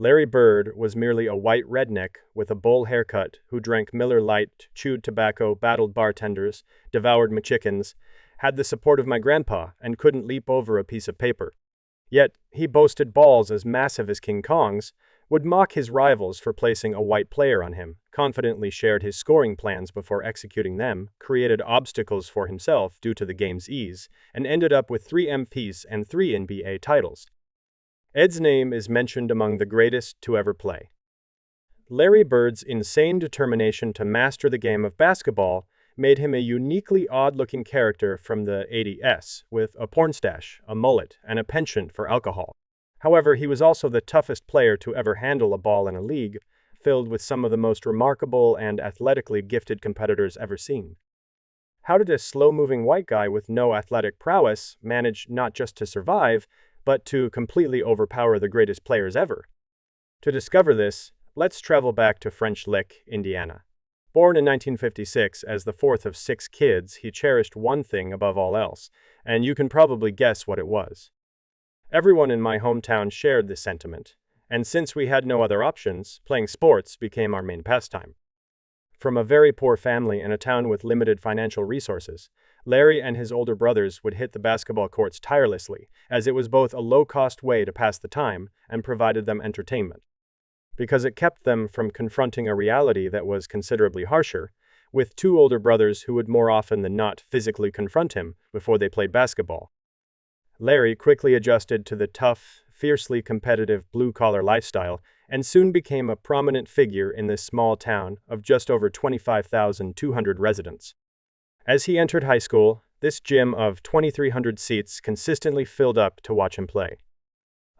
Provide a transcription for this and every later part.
Larry Bird was merely a white redneck with a bowl haircut who drank Miller Lite, chewed tobacco, battled bartenders, devoured McChickens, had the support of my grandpa, and couldn't leap over a piece of paper. Yet he boasted balls as massive as King Kong's, would mock his rivals for placing a white player on him, confidently shared his scoring plans before executing them, created obstacles for himself due to the game's ease, and ended up with 3 MPs and 3 NBA titles. Ed's name is mentioned among the greatest to ever play. Larry Bird's insane determination to master the game of basketball made him a uniquely odd-looking character from the 80s, with a porn stash, a mullet, and a penchant for alcohol. However, he was also the toughest player to ever handle a ball in a league, filled with some of the most remarkable and athletically gifted competitors ever seen. How did a slow-moving white guy with no athletic prowess manage not just to survive, but to completely overpower the greatest players ever? To discover this, let's travel back to French Lick, Indiana. Born in 1956 as the fourth of 6 kids, he cherished one thing above all else, and you can probably guess what it was. Everyone in my hometown shared this sentiment, and since we had no other options, playing sports became our main pastime. From a very poor family in a town with limited financial resources, Larry and his older brothers would hit the basketball courts tirelessly, as it was both a low-cost way to pass the time and provided them entertainment. Because it kept them from confronting a reality that was considerably harsher, with 2 older brothers who would more often than not physically confront him before they played basketball. Larry quickly adjusted to the tough, fiercely competitive blue-collar lifestyle and soon became a prominent figure in this small town of just over 25,200 residents. As he entered high school, this gym of 2,300 seats consistently filled up to watch him play.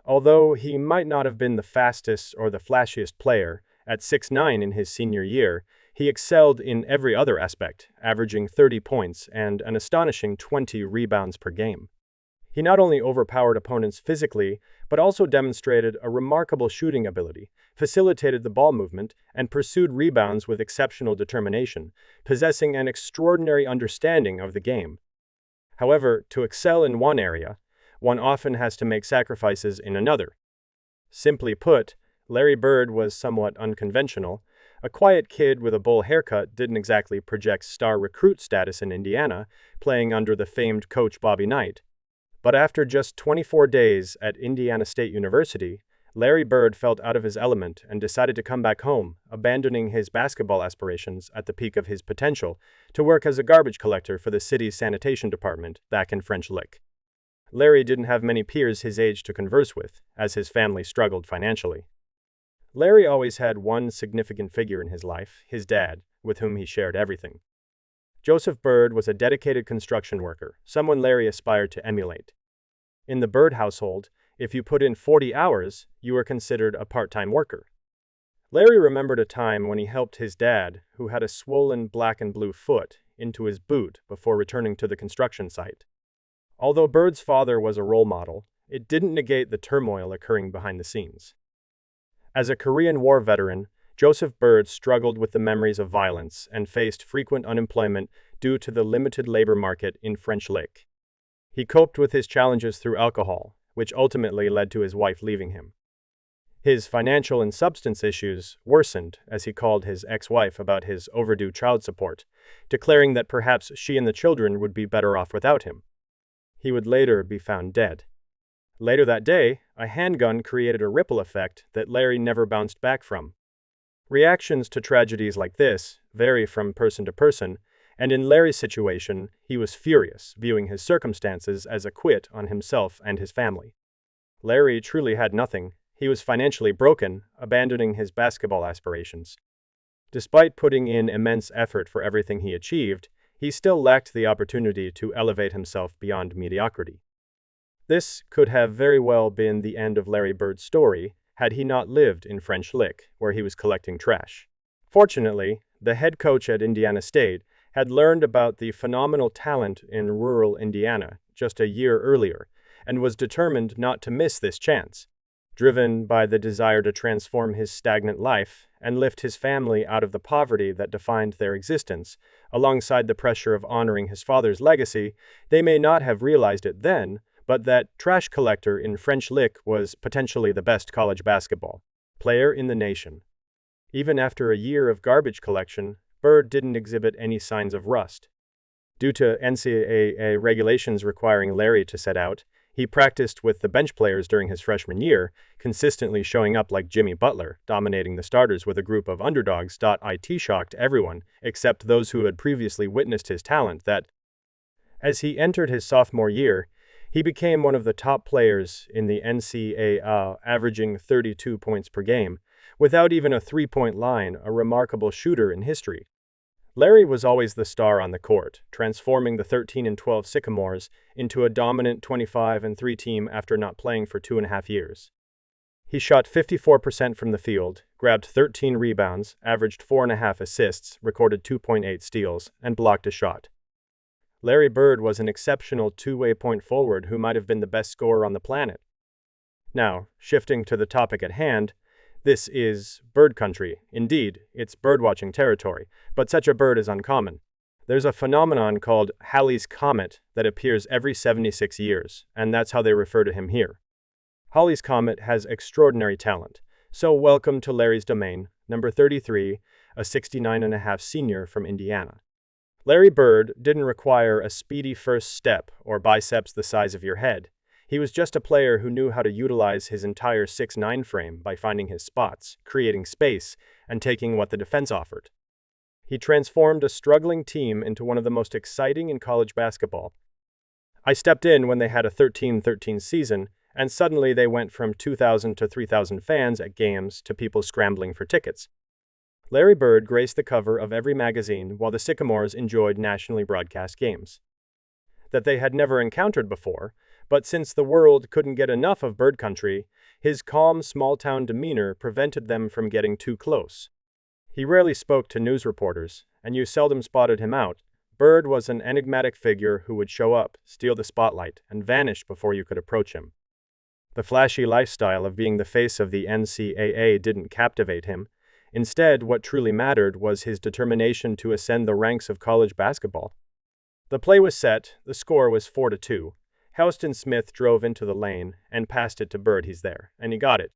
Although he might not have been the fastest or the flashiest player, at 6'9" in his senior year, he excelled in every other aspect, averaging 30 points and an astonishing 20 rebounds per game. He not only overpowered opponents physically, but also demonstrated a remarkable shooting ability, facilitated the ball movement, and pursued rebounds with exceptional determination, possessing an extraordinary understanding of the game. However, to excel in one area, one often has to make sacrifices in another. Simply put, Larry Bird was somewhat unconventional. A quiet kid with a bowl haircut didn't exactly project star recruit status in Indiana, playing under the famed coach Bobby Knight. But after just 24 days at Indiana State University, Larry Bird felt out of his element and decided to come back home, abandoning his basketball aspirations at the peak of his potential to work as a garbage collector for the city's sanitation department back in French Lick. Larry didn't have many peers his age to converse with, as his family struggled financially. Larry always had one significant figure in his life, his dad, with whom he shared everything. Joseph Bird was a dedicated construction worker, someone Larry aspired to emulate. In the Bird household, if you put in 40 hours, you were considered a part-time worker. Larry remembered a time when he helped his dad, who had a swollen black and blue foot, into his boot before returning to the construction site. Although Bird's father was a role model, it didn't negate the turmoil occurring behind the scenes. As a Korean War veteran, Joseph Bird struggled with the memories of violence and faced frequent unemployment due to the limited labor market in French Lick. He coped with his challenges through alcohol, which ultimately led to his wife leaving him. His financial and substance issues worsened as he called his ex-wife about his overdue child support, declaring that perhaps she and the children would be better off without him. He would later be found dead. Later that day, a handgun created a ripple effect that Larry never bounced back from. Reactions to tragedies like this vary from person to person, and in Larry's situation, he was furious, viewing his circumstances as a quit on himself and his family. Larry truly had nothing. He was financially broken, abandoning his basketball aspirations. Despite putting in immense effort for everything he achieved, he still lacked the opportunity to elevate himself beyond mediocrity. This could have very well been the end of Larry Bird's story had he not lived in French Lick, where he was collecting trash. Fortunately, the head coach at Indiana State had learned about the phenomenal talent in rural Indiana just a year earlier and was determined not to miss this chance. Driven by the desire to transform his stagnant life and lift his family out of the poverty that defined their existence, alongside the pressure of honoring his father's legacy, they may not have realized it then, but that trash collector in French Lick was potentially the best college basketball player in the nation. Even after a year of garbage collection, Bird didn't exhibit any signs of rust. Due to NCAA regulations requiring Larry to sit out, he practiced with the bench players during his freshman year, consistently showing up like Jimmy Butler, dominating the starters with a group of underdogs. It shocked everyone, except those who had previously witnessed his talent, that as he entered his sophomore year, he became one of the top players in the NCAA, averaging 32 points per game, without even a three-point line, a remarkable shooter in history. Larry was always the star on the court, transforming the 13-12 Sycamores into a dominant 25-3 team after not playing for 2.5 years. He shot 54% from the field, grabbed 13 rebounds, averaged 4.5 assists, recorded 2.8 steals, and blocked a shot. Larry Bird was an exceptional two-way point forward who might have been the best scorer on the planet. Now, shifting to the topic at hand, this is bird country. Indeed, it's birdwatching territory, but such a bird is uncommon. There's a phenomenon called Halley's Comet that appears every 76 years, and that's how they refer to him here. Halley's Comet has extraordinary talent, so welcome to Larry's domain, number 33, a 69.5 senior from Indiana. Larry Bird didn't require a speedy first step or biceps the size of your head. He was just a player who knew how to utilize his entire 6'9" frame by finding his spots, creating space, and taking what the defense offered. He transformed a struggling team into one of the most exciting in college basketball. I stepped in when they had a 13-13 season, and suddenly they went from 2,000 to 3,000 fans at games to people scrambling for tickets. Larry Bird graced the cover of every magazine while the Sycamores enjoyed nationally broadcast games that they had never encountered before, but since the world couldn't get enough of bird country, his calm, small-town demeanor prevented them from getting too close. He rarely spoke to news reporters, and you seldom spotted him out. Bird was an enigmatic figure who would show up, steal the spotlight, and vanish before you could approach him. The flashy lifestyle of being the face of the NCAA didn't captivate him. Instead, what truly mattered was his determination to ascend the ranks of college basketball. The play was set, the score was 4-2. Houston Smith drove into the lane and passed it to Bird. He's there, and he got it.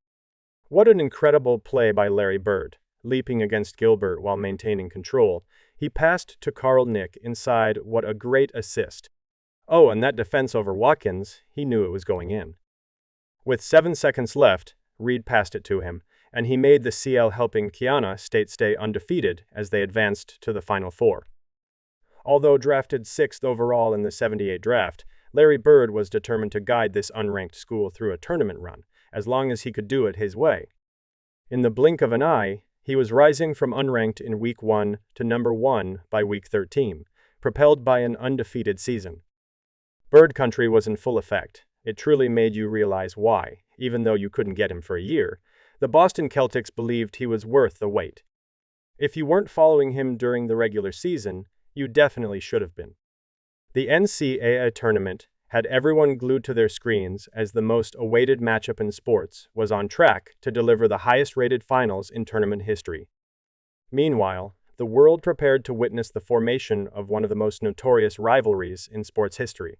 What an incredible play by Larry Bird. Leaping against Gilbert while maintaining control, he passed to Carl Nick inside. What a great assist. Oh, and that defense over Watkins, he knew it was going in. With 7 seconds left, Reed passed it to him, and he made the CL, helping Kiana State stay undefeated as they advanced to the Final Four. Although drafted 6th overall in the '78 draft, Larry Bird was determined to guide this unranked school through a tournament run, as long as he could do it his way. In the blink of an eye, he was rising from unranked in Week 1 to number 1 by Week 13, propelled by an undefeated season. Bird country was in full effect. It truly made you realize why, even though you couldn't get him for a year, the Boston Celtics believed he was worth the wait. If you weren't following him during the regular season, you definitely should have been. The NCAA tournament had everyone glued to their screens as the most awaited matchup in sports was on track to deliver the highest-rated finals in tournament history. Meanwhile, the world prepared to witness the formation of one of the most notorious rivalries in sports history.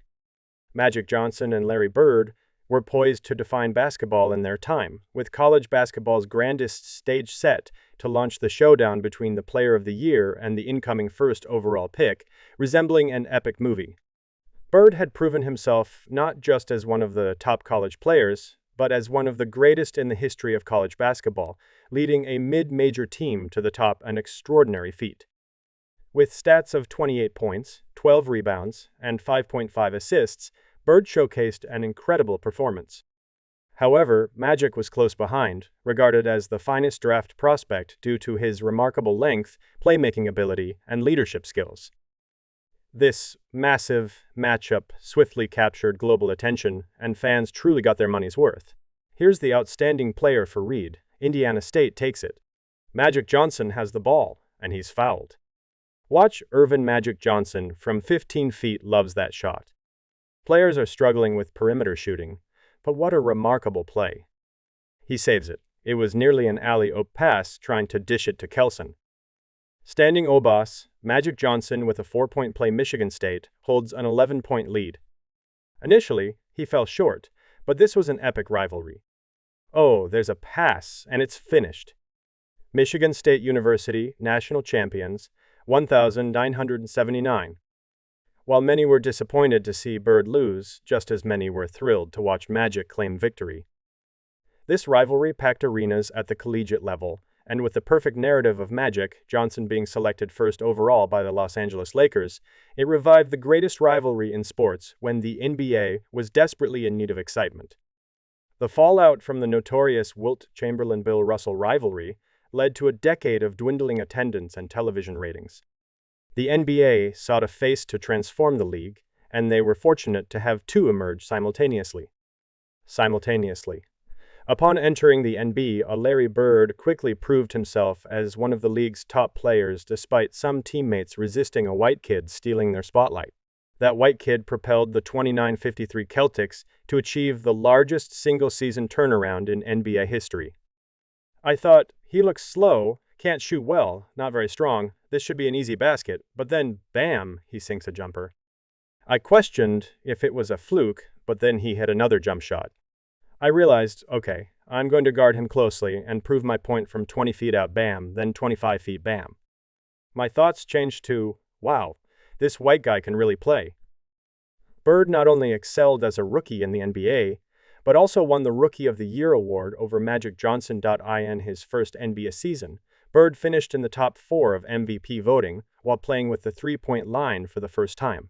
Magic Johnson and Larry Bird were poised to define basketball in their time, with college basketball's grandest stage set to launch the showdown between the Player of the Year and the incoming first overall pick, resembling an epic movie. Bird had proven himself not just as one of the top college players, but as one of the greatest in the history of college basketball, leading a mid-major team to the top, an extraordinary feat. With stats of 28 points, 12 rebounds, and 5.5 assists, Bird showcased an incredible performance. However, Magic was close behind, regarded as the finest draft prospect due to his remarkable length, playmaking ability, and leadership skills. This massive matchup swiftly captured global attention, and fans truly got their money's worth. Here's the outstanding player for Reed. Indiana State takes it. Magic Johnson has the ball, and he's fouled. Watch Earvin Magic Johnson from 15 feet loves that shot. Players are struggling with perimeter shooting, but what a remarkable play. He saves it. It was nearly an alley-oop pass trying to dish it to Kelson. Standing Obas, Magic Johnson with a 4-point play. Michigan State holds an 11-point lead. Initially, he fell short, but this was an epic rivalry. Oh, there's a pass, and it's finished. Michigan State University, national champions, 1,979. While many were disappointed to see Bird lose, just as many were thrilled to watch Magic claim victory. This rivalry packed arenas at the collegiate level, and with the perfect narrative of Magic, Johnson being selected first overall by the Los Angeles Lakers, it revived the greatest rivalry in sports when the NBA was desperately in need of excitement. The fallout from the notorious Wilt Chamberlain-Bill Russell rivalry led to a decade of dwindling attendance and television ratings. The NBA sought a face to transform the league, and they were fortunate to have two emerge simultaneously. Upon entering the NBA, Larry Bird quickly proved himself as one of the league's top players despite some teammates resisting a white kid stealing their spotlight. That white kid propelled the 29-53 Celtics to achieve the largest single-season turnaround in NBA history. I thought, he looks slow, can't shoot well, not very strong, this should be an easy basket, but then, bam, he sinks a jumper. I questioned if it was a fluke, but then he hit another jump shot. I realized, okay, I'm going to guard him closely and prove my point from 20 feet out bam, then 25 feet bam. My thoughts changed to, wow, this white guy can really play. Bird not only excelled as a rookie in the NBA, but also won the Rookie of the Year award over Magic Johnson. In his first NBA season, Bird finished in the top 4 of MVP voting while playing with the three-point line for the first time.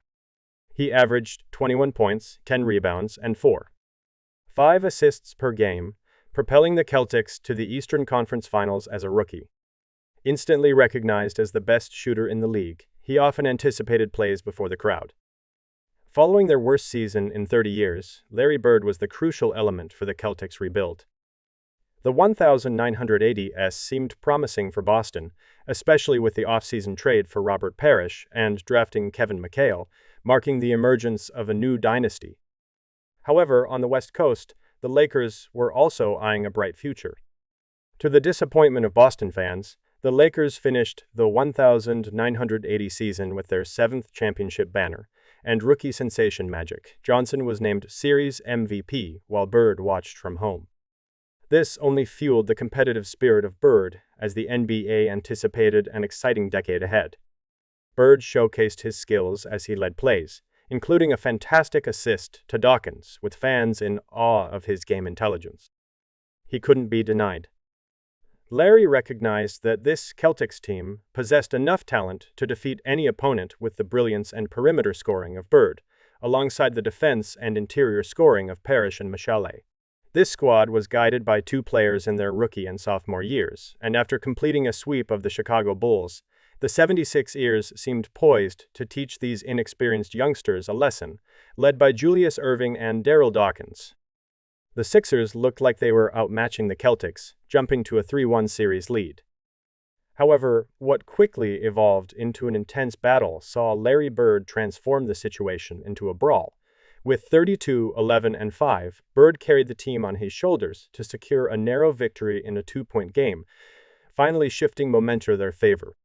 He averaged 21 points, 10 rebounds, and 4.5 assists per game, propelling the Celtics to the Eastern Conference Finals as a rookie. Instantly recognized as the best shooter in the league, he often anticipated plays before the crowd. Following their worst season in 30 years, Larry Bird was the crucial element for the Celtics' rebuild. The 1980s seemed promising for Boston, especially with the offseason trade for Robert Parrish and drafting Kevin McHale, marking the emergence of a new dynasty. However, on the West Coast, the Lakers were also eyeing a bright future. To the disappointment of Boston fans, the Lakers finished the 1980 season with their 7th championship banner, and rookie sensation Magic Johnson was named Series MVP while Bird watched from home. This only fueled the competitive spirit of Bird as the NBA anticipated an exciting decade ahead. Bird showcased his skills as he led plays, including a fantastic assist to Dawkins, with fans in awe of his game intelligence. He couldn't be denied. Larry recognized that this Celtics team possessed enough talent to defeat any opponent with the brilliance and perimeter scoring of Bird, alongside the defense and interior scoring of Parrish and Michele. This squad was guided by two players in their rookie and sophomore years, and after completing a sweep of the Chicago Bulls, the 76ers seemed poised to teach these inexperienced youngsters a lesson, led by Julius Erving and Darryl Dawkins. The Sixers looked like they were outmatching the Celtics, jumping to a 3-1 series lead. However, what quickly evolved into an intense battle saw Larry Bird transform the situation into a brawl. With 32, 11, and 5, Bird carried the team on his shoulders to secure a narrow victory in a 2-point game, finally shifting momentum in their favor.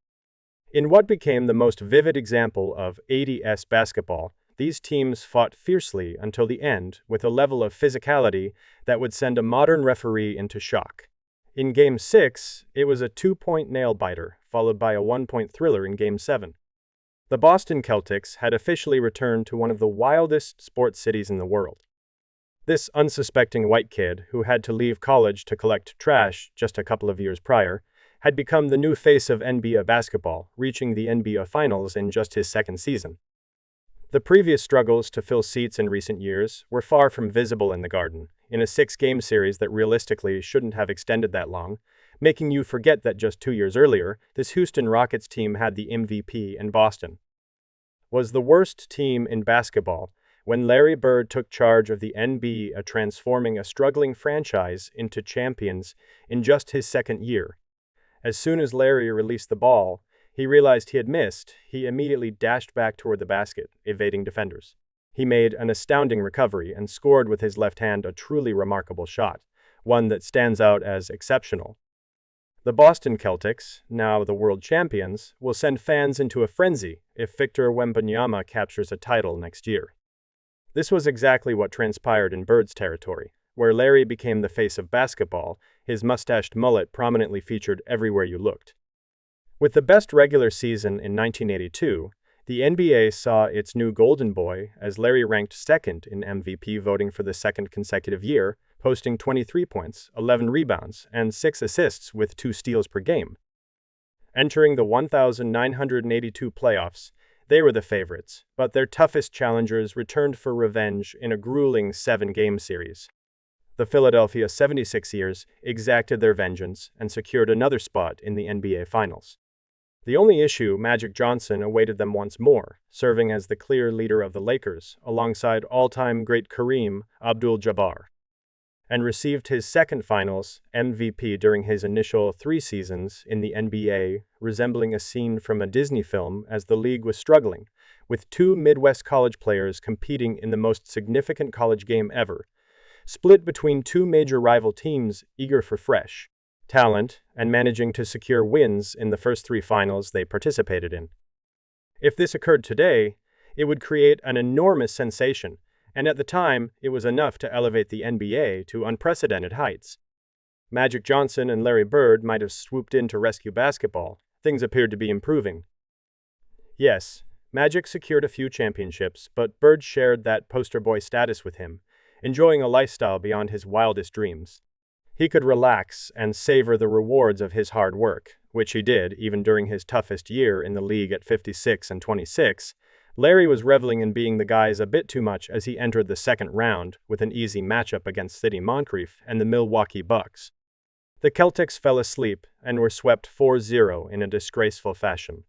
In what became the most vivid example of 80s basketball, these teams fought fiercely until the end with a level of physicality that would send a modern referee into shock. In Game 6, it was a 2-point nail-biter, followed by a 1-point thriller in Game 7. The Boston Celtics had officially returned to one of the wildest sports cities in the world. This unsuspecting white kid, who had to leave college to collect trash just a couple of years prior, had become the new face of NBA basketball, reaching the NBA Finals in just his second season. The previous struggles to fill seats in recent years were far from visible in the Garden, in a 6-game series that realistically shouldn't have extended that long, making you forget that just 2 years earlier, this Houston Rockets team had the MVP in Boston. Was the worst team in basketball when Larry Bird took charge of the NBA, transforming a struggling franchise into champions in just his second year. As soon as Larry released the ball, he realized he had missed. He immediately dashed back toward the basket, evading defenders. He made an astounding recovery and scored with his left hand a truly remarkable shot, one that stands out as exceptional. The Boston Celtics, now the world champions, will send fans into a frenzy if Victor Wembanyama captures a title next year. This was exactly what transpired in Bird's territory. where Larry became the face of basketball, his mustached mullet prominently featured everywhere you looked. With the best regular season in 1982, the NBA saw its new golden boy as Larry ranked second in MVP voting for the second consecutive year, posting 23 points, 11 rebounds, and 6 assists with 2 steals per game. Entering the 1982 playoffs, they were the favorites, but their toughest challengers returned for revenge in a grueling 7-game series. The Philadelphia 76ers exacted their vengeance and secured another spot in the NBA Finals. The only issue, Magic Johnson awaited them once more, serving as the clear leader of the Lakers, alongside all-time great Kareem Abdul-Jabbar, and received his second Finals MVP during his initial 3 seasons in the NBA, resembling a scene from a Disney film as the league was struggling, with 2 Midwest college players competing in the most significant college game ever, split between 2 major rival teams eager for fresh talent and managing to secure wins in the first 3 finals they participated in. If this occurred today, it would create an enormous sensation, and at the time, it was enough to elevate the NBA to unprecedented heights. Magic Johnson and Larry Bird might have swooped in to rescue basketball. Things appeared to be improving. Yes, Magic secured a few championships, but Bird shared that poster boy status with him, enjoying a lifestyle beyond his wildest dreams. He could relax and savor the rewards of his hard work, which he did even during his toughest year in the league at 56 and 26. Larry was reveling in being the guys a bit too much as he entered the second round with an easy matchup against Sidney Moncrief and the Milwaukee Bucks. The Celtics fell asleep and were swept 4-0 in a disgraceful fashion.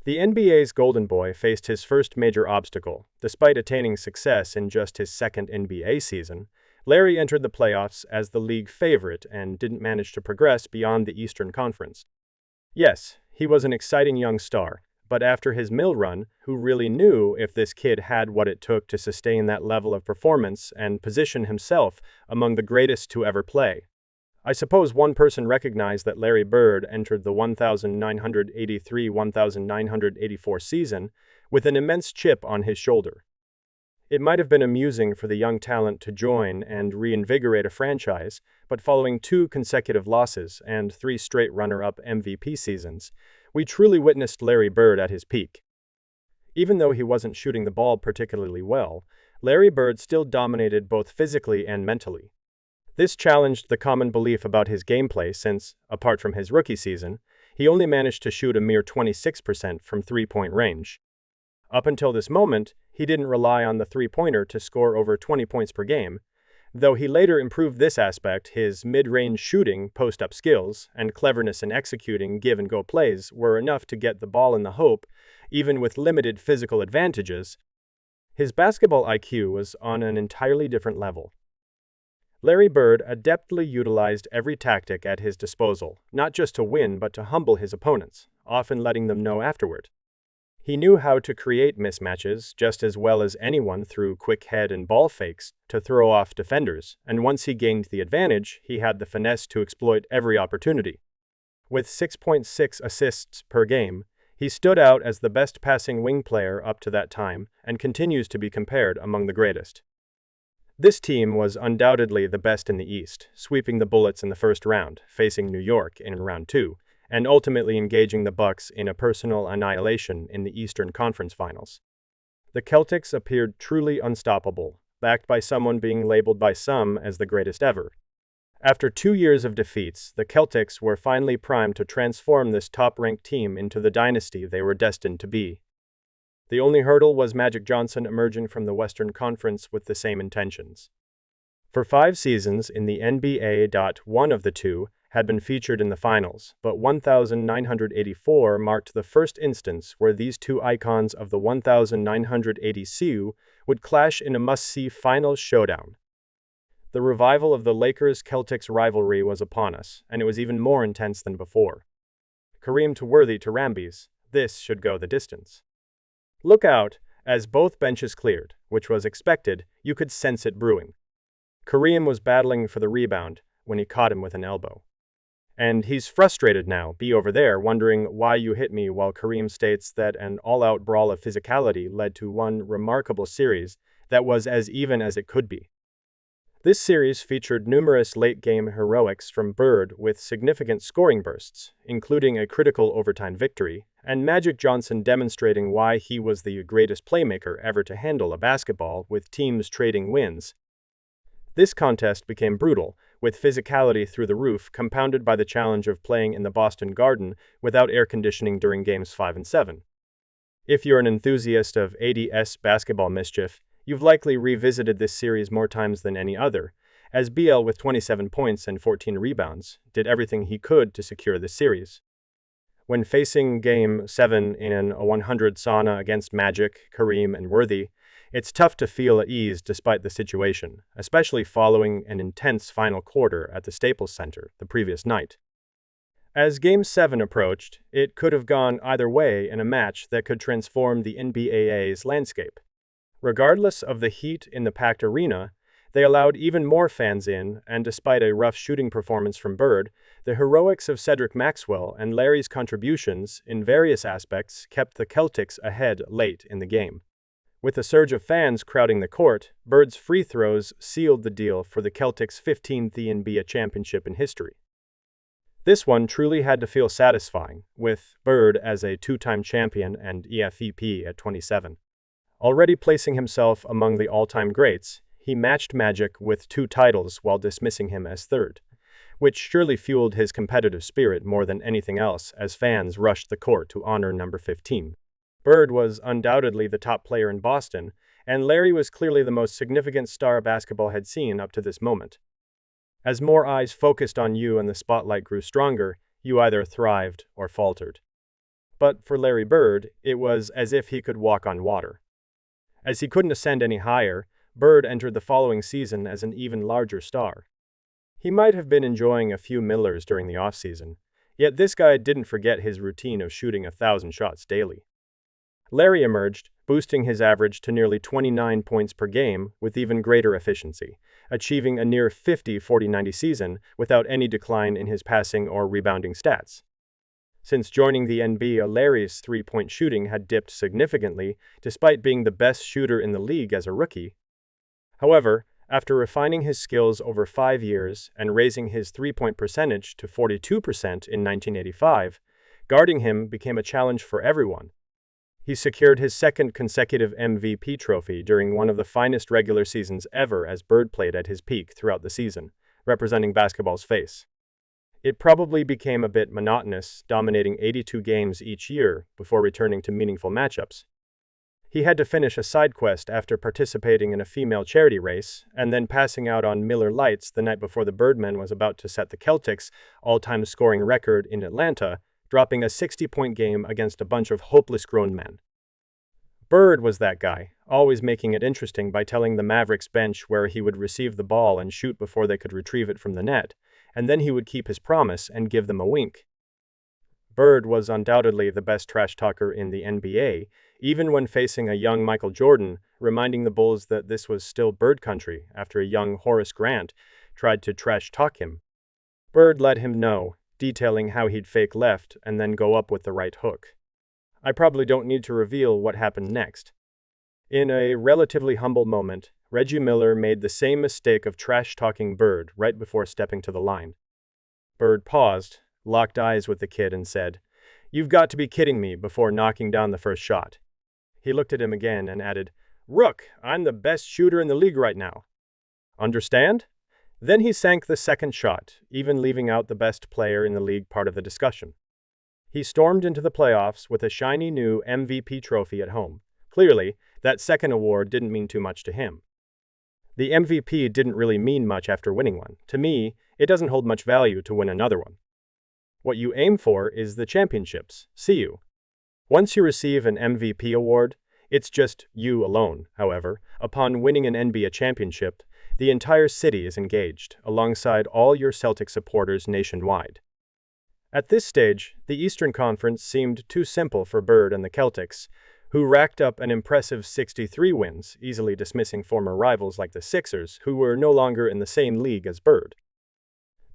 The NBA's Golden Boy faced his first major obstacle. Despite attaining success in just his second NBA season, Larry entered the playoffs as the league favorite and didn't manage to progress beyond the Eastern Conference. Yes, he was an exciting young star, but after his mill run, who really knew if this kid had what it took to sustain that level of performance and position himself among the greatest to ever play? I suppose one person recognized that Larry Bird entered the 1983-1984 season with an immense chip on his shoulder. It might have been amusing for the young talent to join and reinvigorate a franchise, but following 2 consecutive losses and 3 straight runner-up MVP seasons, we truly witnessed Larry Bird at his peak. Even though he wasn't shooting the ball particularly well, Larry Bird still dominated both physically and mentally. This challenged the common belief about his gameplay since, apart from his rookie season, he only managed to shoot a mere 26% from three-point range. Up until this moment, he didn't rely on the three-pointer to score over 20 points per game, though he later improved this aspect. His mid-range shooting, post-up skills, and cleverness in executing give-and-go plays were enough to get the ball in the hoop, even with limited physical advantages. His basketball IQ was on an entirely different level. Larry Bird adeptly utilized every tactic at his disposal, not just to win but to humble his opponents, often letting them know afterward. He knew how to create mismatches just as well as anyone through quick head and ball fakes to throw off defenders, and once he gained the advantage, he had the finesse to exploit every opportunity. With 6.6 assists per game, he stood out as the best passing wing player up to that time and continues to be compared among the greatest. This team was undoubtedly the best in the East, sweeping the Bullets in the first round, facing New York in round 2, and ultimately engaging the Bucks in a personal annihilation in the Eastern Conference Finals. The Celtics appeared truly unstoppable, backed by someone being labeled by some as the greatest ever. After 2 years of defeats, the Celtics were finally primed to transform this top-ranked team into the dynasty they were destined to be. The only hurdle was Magic Johnson emerging from the Western Conference with the same intentions. For 5 seasons in the NBA, one of the two had been featured in the finals, but 1984 marked the first instance where these two icons of the 1980 CU would clash in a must-see finals showdown. The revival of the Lakers-Celtics rivalry was upon us, and it was even more intense than before. Kareem to Worthy to Rambies, this should go the distance. Look out, as both benches cleared, which was expected, you could sense it brewing. Kareem was battling for the rebound when he caught him with an elbow. And he's frustrated now, be over there, wondering why you hit me, while Kareem states that an all-out brawl of physicality led to one remarkable series that was as even as it could be. This series featured numerous late-game heroics from Bird with significant scoring bursts, including a critical overtime victory, and Magic Johnson demonstrating why he was the greatest playmaker ever to handle a basketball with teams trading wins. This contest became brutal, with physicality through the roof compounded by the challenge of playing in the Boston Garden without air conditioning during Games 5 and 7. If you're an enthusiast of ADS basketball mischief, you've likely revisited this series more times than any other, as BL with 27 points and 14 rebounds did everything he could to secure this series. When facing Game 7 in a 100 sauna against Magic, Kareem, and Worthy, it's tough to feel at ease despite the situation, especially following an intense final quarter at the Staples Center the previous night. As Game 7 approached, it could have gone either way in a match that could transform the NBA's landscape. Regardless of the heat in the packed arena, they allowed even more fans in, and despite a rough shooting performance from Bird, the heroics of Cedric Maxwell and Larry's contributions in various aspects kept the Celtics ahead late in the game. With a surge of fans crowding the court, Bird's free throws sealed the deal for the Celtics' 15th NBA championship in history. This one truly had to feel satisfying, with Bird as a two-time champion and EFEP at 27. Already placing himself among the all-time greats, he matched Magic with 2 titles while dismissing him as third, which surely fueled his competitive spirit more than anything else as fans rushed the court to honor number 15. Bird was undoubtedly the top player in Boston, and Larry was clearly the most significant star basketball had seen up to this moment. As more eyes focused on you and the spotlight grew stronger, you either thrived or faltered. But for Larry Bird, it was as if he could walk on water. As he couldn't ascend any higher, Bird entered the following season as an even larger star. He might have been enjoying a few Millers during the offseason, yet this guy didn't forget his routine of shooting 1,000 shots daily. Larry emerged, boosting his average to nearly 29 points per game with even greater efficiency, achieving a near 50-40-90 season without any decline in his passing or rebounding stats. Since joining the NBA, Larry's three-point shooting had dipped significantly, despite being the best shooter in the league as a rookie. However, after refining his skills over 5 years and raising his three-point percentage to 42% in 1985, guarding him became a challenge for everyone. He secured his second consecutive MVP trophy during one of the finest regular seasons ever as Bird played at his peak throughout the season, representing basketball's face. It probably became a bit monotonous, dominating 82 games each year before returning to meaningful matchups. He had to finish a side quest after participating in a female charity race, and then passing out on Miller Lights the night before the Birdman was about to set the Celtics' all-time scoring record in Atlanta, dropping a 60-point game against a bunch of hopeless grown men. Bird was that guy, always making it interesting by telling the Mavericks bench where he would receive the ball and shoot before they could retrieve it from the net, and then he would keep his promise and give them a wink. Bird was undoubtedly the best trash talker in the NBA, even when facing a young Michael Jordan, reminding the Bulls that this was still Bird country after a young Horace Grant tried to trash talk him. Bird let him know, detailing how he'd fake left and then go up with the right hook. I probably don't need to reveal what happened next. In a relatively humble moment, Reggie Miller made the same mistake of trash-talking Bird right before stepping to the line. Bird paused, locked eyes with the kid and said, "You've got to be kidding me," before knocking down the first shot. He looked at him again and added, "Rook, I'm the best shooter in the league right now. Understand?" Then he sank the second shot, even leaving out the best player in the league part of the discussion. He stormed into the playoffs with a shiny new MVP trophy at home. Clearly, that second award didn't mean too much to him. The MVP didn't really mean much after winning one. To me, it doesn't hold much value to win another one. What you aim for is the championships. See you. Once you receive an MVP award, it's just you alone, however. Upon winning an NBA championship, the entire city is engaged, alongside all your Celtic supporters nationwide. At this stage, the Eastern Conference seemed too simple for Bird and the Celtics, who racked up an impressive 63 wins, easily dismissing former rivals like the Sixers, who were no longer in the same league as Bird.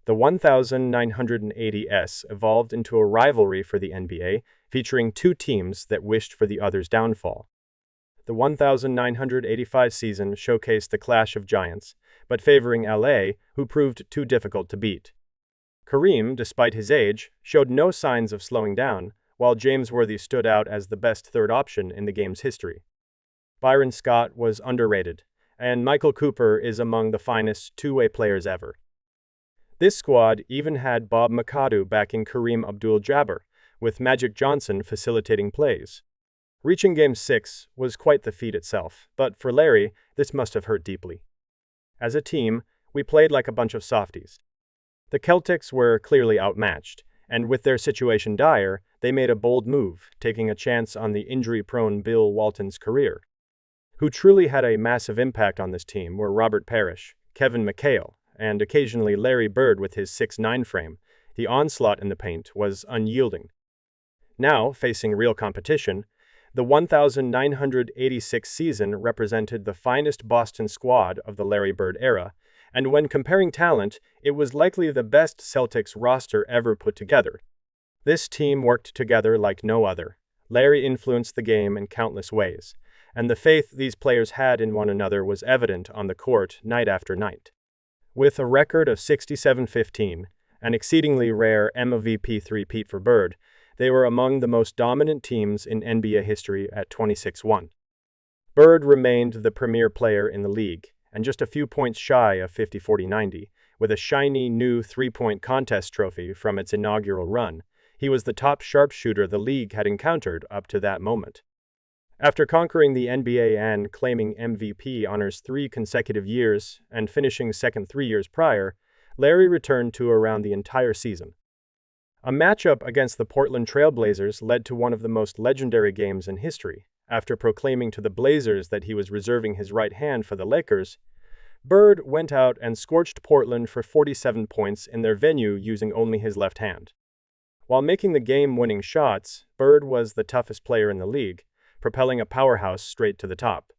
The 1980s evolved into a rivalry for the NBA, featuring two teams that wished for the other's downfall. The 1985 season showcased the clash of giants, but favoring LA, who proved too difficult to beat. Kareem, despite his age, showed no signs of slowing down, while James Worthy stood out as the best third option in the game's history. Byron Scott was underrated, and Michael Cooper is among the finest two-way players ever. This squad even had Bob McAdoo backing Kareem Abdul-Jabbar, with Magic Johnson facilitating plays. Reaching Game 6 was quite the feat itself, but for Larry, this must have hurt deeply. As a team, we played like a bunch of softies. The Celtics were clearly outmatched, and with their situation dire, they made a bold move, taking a chance on the injury-prone Bill Walton's career. Who truly had a massive impact on this team were Robert Parrish, Kevin McHale, and occasionally Larry Bird with his 6'9" frame. The onslaught in the paint was unyielding. Now, facing real competition, the 1986 season represented the finest Boston squad of the Larry Bird era, and when comparing talent, it was likely the best Celtics roster ever put together. This team worked together like no other. Larry influenced the game in countless ways, and the faith these players had in one another was evident on the court night after night. With a record of 67-15, an exceedingly rare MVP three-peat for Bird, they were among the most dominant teams in NBA history at 26-1. Bird remained the premier player in the league, and just a few points shy of 50-40-90, with a shiny new three-point contest trophy from its inaugural run. He was the top sharpshooter the league had encountered up to that moment. After conquering the NBA and claiming MVP honors 3 consecutive years and finishing second 3 years prior, Larry returned to around the entire season. A matchup against the Portland Trail Blazers led to one of the most legendary games in history. After proclaiming to the Blazers that he was reserving his right hand for the Lakers, Bird went out and scorched Portland for 47 points in their venue using only his left hand. While making the game-winning shots, Bird was the toughest player in the league, propelling a powerhouse straight to the top.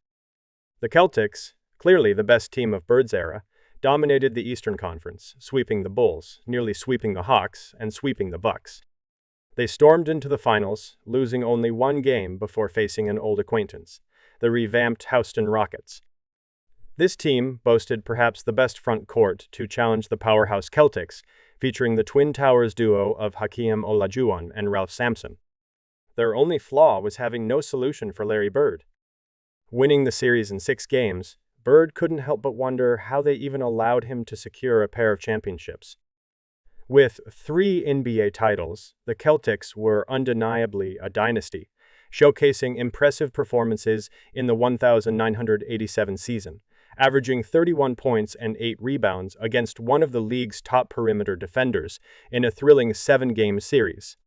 The Celtics, clearly the best team of Bird's era, dominated the Eastern Conference, sweeping the Bulls, nearly sweeping the Hawks, and sweeping the Bucks. They stormed into the finals, losing only one game before facing an old acquaintance, the revamped Houston Rockets. This team boasted perhaps the best front court to challenge the powerhouse Celtics, featuring the Twin Towers duo of Hakeem Olajuwon and Ralph Sampson. Their only flaw was having no solution for Larry Bird. Winning the series in 6 games, Bird couldn't help but wonder how they even allowed him to secure a pair of championships. With 3 NBA titles, the Celtics were undeniably a dynasty, showcasing impressive performances in the 1987 season, averaging 31 points and 8 rebounds against one of the league's top perimeter defenders in a thrilling 7-game series.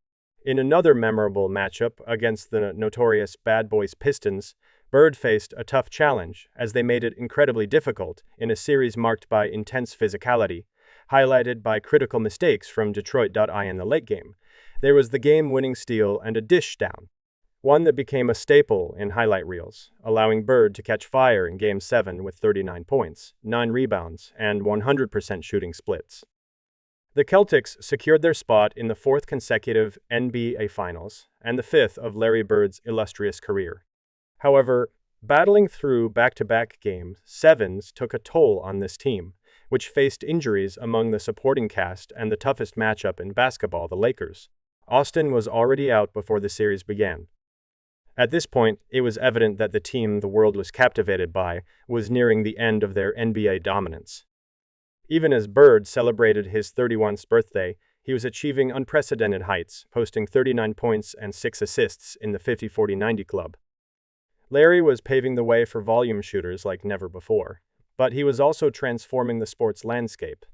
In another memorable matchup against the notorious Bad Boys Pistons, Bird faced a tough challenge as they made it incredibly difficult in a series marked by intense physicality, highlighted by critical mistakes from Detroit.I in the late game. There was the game-winning steal and a dish down, one that became a staple in highlight reels, allowing Bird to catch fire in Game 7 with 39 points, 9 rebounds, and 100% shooting splits. The Celtics secured their spot in the 4th consecutive NBA Finals and the 5th of Larry Bird's illustrious career. However, battling through back-to-back Game 7s took a toll on this team, which faced injuries among the supporting cast and the toughest matchup in basketball, the Lakers. Austin was already out before the series began. At this point, it was evident that the team the world was captivated by was nearing the end of their NBA dominance. Even as Bird celebrated his 31st birthday, he was achieving unprecedented heights, posting 39 points and 6 assists in the 50-40-90 club. Larry was paving the way for volume shooters like never before, but he was also transforming the sports landscape.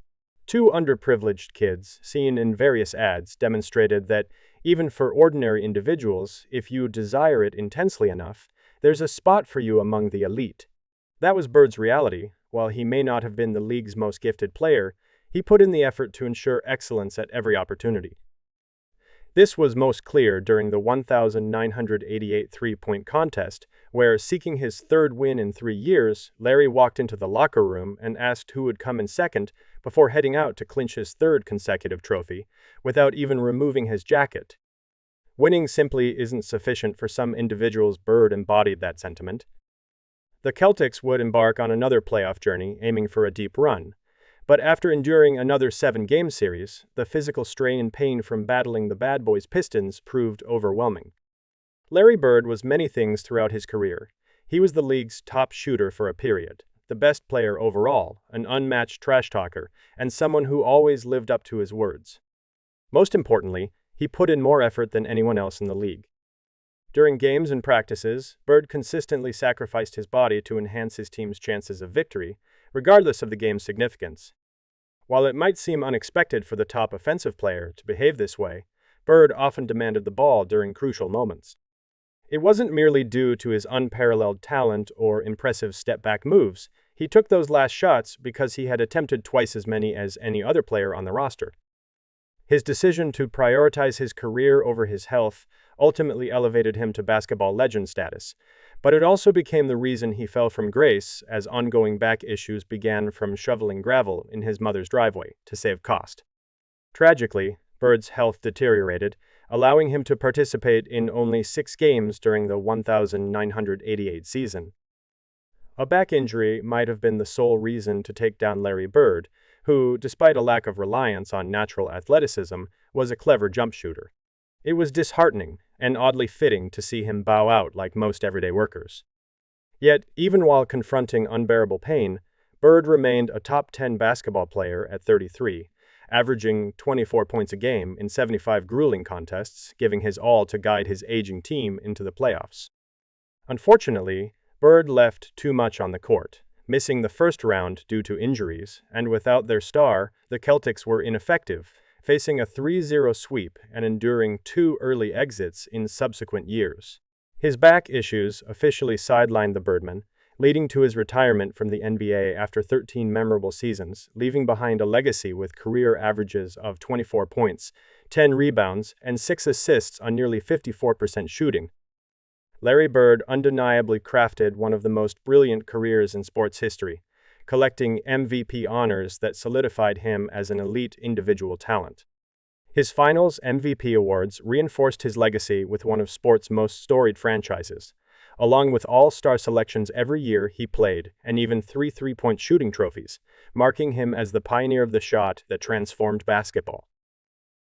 2 underprivileged kids, seen in various ads, demonstrated that even for ordinary individuals, if you desire it intensely enough, there's a spot for you among the elite. That was Bird's reality. While he may not have been the league's most gifted player, he put in the effort to ensure excellence at every opportunity. This was most clear during the 1988 three-point contest, where, seeking his 3rd win in 3 years, Larry walked into the locker room and asked who would come in second before heading out to clinch his 3rd consecutive trophy, without even removing his jacket. Winning simply isn't sufficient for some individuals. Bird embodied that sentiment. The Celtics would embark on another playoff journey, aiming for a deep run. But after enduring another 7-game series, the physical strain and pain from battling the bad boys Pistons proved overwhelming. Larry Bird was many things throughout his career. He was the league's top shooter for a period, the best player overall, an unmatched trash talker, and someone who always lived up to his words. Most importantly, he put in more effort than anyone else in the league. During games and practices, Bird consistently sacrificed his body to enhance his team's chances of victory, regardless of the game's significance. While it might seem unexpected for the top offensive player to behave this way, Bird often demanded the ball during crucial moments. It wasn't merely due to his unparalleled talent or impressive step-back moves. He took those last shots because he had attempted twice as many as any other player on the roster. His decision to prioritize his career over his health ultimately elevated him to basketball legend status, but it also became the reason he fell from grace as ongoing back issues began, from shoveling gravel in his mother's driveway to save cost. Tragically, Bird's health deteriorated, allowing him to participate in only 6 games during the 1988 season. A back injury might have been the sole reason to take down Larry Bird, who, despite a lack of reliance on natural athleticism, was a clever jump shooter. It was disheartening and oddly fitting to see him bow out like most everyday workers. Yet, even while confronting unbearable pain, Bird remained a top 10 basketball player at 33, averaging 24 points a game in 75 grueling contests, giving his all to guide his aging team into the playoffs. Unfortunately, Bird left too much on the court, missing the first round due to injuries, and without their star, the Celtics were ineffective, facing a 3-0 sweep and enduring 2 early exits in subsequent years. His back issues officially sidelined the Birdman, leading to his retirement from the NBA after 13 memorable seasons, leaving behind a legacy with career averages of 24 points, 10 rebounds, and 6 assists on nearly 54% shooting. Larry Bird undeniably crafted one of the most brilliant careers in sports history, collecting MVP honors that solidified him as an elite individual talent. His Finals MVP awards reinforced his legacy with one of sports' most storied franchises, along with all-star selections every year he played, and even 3 three-point shooting trophies, marking him as the pioneer of the shot that transformed basketball.